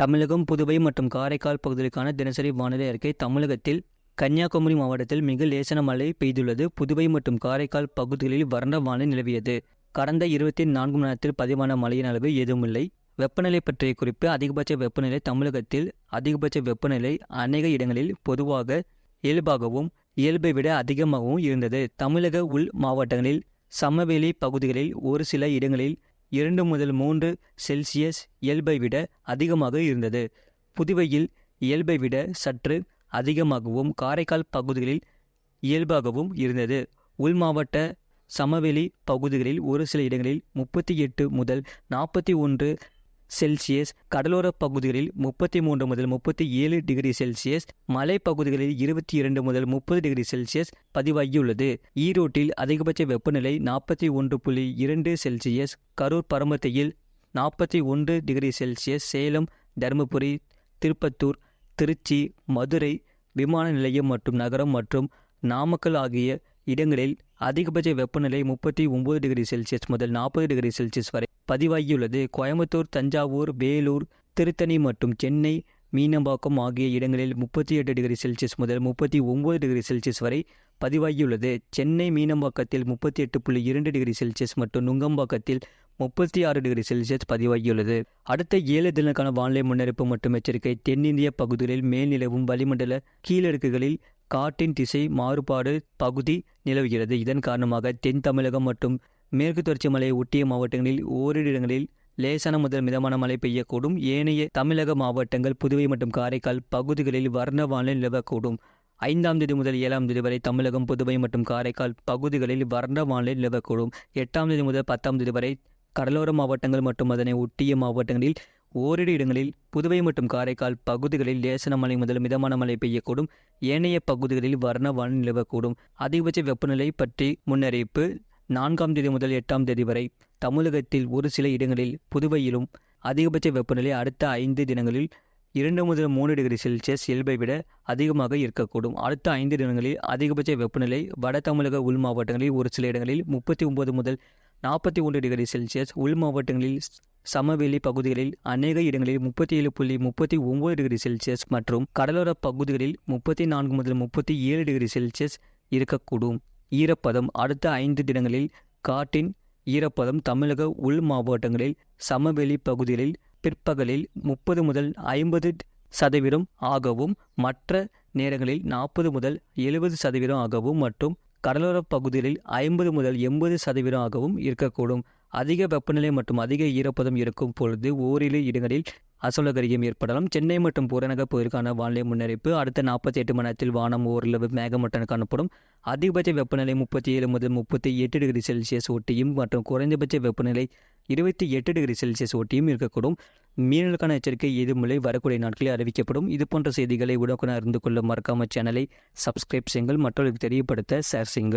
தமிழகம், புதுவை மற்றும் காரைக்கால் பகுதிகளுக்கான தினசரி வானிலை அறிக்கை. தமிழகத்தில் கன்னியாகுமரி மாவட்டத்தில் மிக லேசான மழை பெய்துள்ளது. புதுவை மற்றும் காரைக்கால் பகுதிகளில் வறண்ட வானிலை நிலவியது. கடந்த 24 மணி நேரத்தில் பதிவான மழையின் அளவு எதுவுமில்லை. வெப்பநிலை பற்றிய குறிப்பு. அதிகபட்ச வெப்பநிலை. தமிழகத்தில் அதிகபட்ச வெப்பநிலை அநேக இடங்களில் பொதுவாக இயல்பாகவும் இயல்பை விட அதிகமாகவும் இருந்தது. தமிழக உள் மாவட்டங்களில் சமவெளி பகுதிகளில் ஒரு சில இடங்களில் 2 முதல் 3 செல்சியஸ் இயல்பை விட அதிகமாக இருந்தது. புதுவையில் இயல்பை விட சற்று அதிகமாகவும் காரைக்கால் பகுதிகளில் இயல்பாகவும் இருந்தது. உள் மாவட்ட சமவெளி பகுதிகளில் ஒரு சில இடங்களில் 38 முதல் 41 செல்சியஸ், கடலோர பகுதிகளில் 33 முதல் 37 டிகிரி செல்சியஸ், மலைப்பகுதிகளில் 22 முதல் 30 டிகிரி செல்சியஸ் பதிவாகியுள்ளது. ஈரோட்டில் அதிகபட்ச வெப்பநிலை 41.2 செல்சியஸ், கரூர் பரமத்தியில் 41 டிகிரி செல்சியஸ், சேலம், தருமபுரி, திருப்பத்தூர், திருச்சி, மதுரை விமான நிலையம் மற்றும் நகரம் மற்றும் நாமக்கல் ஆகிய இடங்களில் அதிகபட்ச வெப்பநிலை 39 டிகிரி செல்சியஸ் முதல் 40 டிகிரி செல்சியஸ் வரை பதிவாகியுள்ளது. கோயம்புத்தூர், தஞ்சாவூர், வேலூர், திருத்தணி மற்றும் சென்னை மீனம்பாக்கம் ஆகிய இடங்களில் 38 டிகிரி செல்சியஸ் முதல் 39 டிகிரி செல்சியஸ் வரை பதிவாகியுள்ளது. சென்னை மீனம்பாக்கத்தில் 38.2 டிகிரி செல்சியஸ் மற்றும் நுங்கம்பாக்கத்தில் 36 டிகிரி செல்சியஸ் பதிவாகியுள்ளது. அடுத்த 7 தினங்களுக்கான வானிலை முன்னறிப்பு மற்றும் எச்சரிக்கை. தென்னிந்திய பகுதிகளில் மேல் நிலவும் வளிமண்டல கீழடுக்குகளில் காற்றின் திசை மாறுபாடு பகுதி நிலவுகிறது. இதன் காரணமாக தென் தமிழகம் மற்றும் மேற்கு தொடர்ச்சி மலையை ஒட்டிய மாவட்டங்களில் ஓரிரு இடங்களில் லேசான முதல் மிதமான மழை பெய்யக்கூடும். ஏனைய தமிழக மாவட்டங்கள், புதுவை மற்றும் காரைக்கால் பகுதிகளில் வறண்ட வானிலை நிலவக்கூடும். 5ஆம் தேதி முதல் 7ஆம் தேதி வரை தமிழகம், புதுவை மற்றும் காரைக்கால் பகுதிகளில் வறண்ட வானிலை நிலவக்கூடும். 8ஆம் தேதி முதல் 10ஆம் தேதி வரை கடலோர மாவட்டங்கள் மற்றும் அதனை ஒட்டிய மாவட்டங்களில் ஓரிரு இடங்களில், புதுவை மற்றும் காரைக்கால் பகுதிகளில் லேசான மழை முதல் மிதமான மழை பெய்யக்கூடும். ஏனைய பகுதிகளில் வறண்ட வானிலை நிலவக்கூடும். அதிகபட்ச வெப்பநிலை பற்றி முன்னறிவிப்பு. 4ஆம் தேதி முதல் 8ஆம் தேதி வரை தமிழகத்தில் ஒரு சில இடங்களில், புதுவையிலும் அதிகபட்ச வெப்பநிலை அடுத்த 5 தினங்களில் 2 முதல் 3 டிகிரி செல்சியஸ் இயல்பை விட அதிகமாக இருக்கக்கூடும். அடுத்த 5 தினங்களில் அதிகபட்ச வெப்பநிலை வட தமிழக உள் மாவட்டங்களில் ஒரு சில இடங்களில் 39 முதல் 41 டிகிரி செல்சியஸ், உள் மாவட்டங்களில் சமவெளி பகுதிகளில் அநேக இடங்களில் 37.39 டிகிரி செல்சியஸ் மற்றும் கடலோர பகுதிகளில் 34 முதல் 37 டிகிரி செல்சியஸ் இருக்கக்கூடும். ஈரப்பதம். அடுத்த 5 தினங்களில் காற்றின் ஈரப்பதம் தமிழக உள் மாவட்டங்களில் சமவெளி பகுதிகளில் பிற்பகலில் 30 முதல் 50% ஆகவும், மற்ற நேரங்களில் 40 முதல் 70% ஆகவும் மற்றும் கடலோர பகுதிகளில் 50 முதல் 80% ஆகவும் இருக்கக்கூடும். அதிக வெப்பநிலை மற்றும் அதிக ஈரப்பதம் இருக்கும் பொழுது ஓரிரு இடங்களில் அசௌகரியம் ஏற்படலாம். சென்னை மற்றும் புறநகர் பகுதிக்கான வானிலை முன்னறிவிப்பு. அடுத்த 48 மணி நேரத்தில் வானம் ஓரளவு மேகமூட்டத்துடன் காணப்படும். அதிகபட்ச வெப்பநிலை 37 முதல் 38 டிகிரி செல்சியஸ் ஒட்டியும் மற்றும் குறைந்தபட்ச வெப்பநிலை 28 டிகிரி செல்சியஸ் ஒட்டியும் இருக்கக்கூடும். மீனவர்களுக்கான எச்சரிக்கை எதுவுமில்லை. வரக்கூடிய நாட்களில் அறிவிக்கப்படும். இதுபோன்ற செய்திகளை உடனுக்குடன் அறிந்து கொள்ள மறக்காம சேனலை சப்ஸ்கிரைப் செய்யுங்கள். மற்றவர்களுக்கு தெரியப்படுத்த ஷேர் செய்யுங்கள்.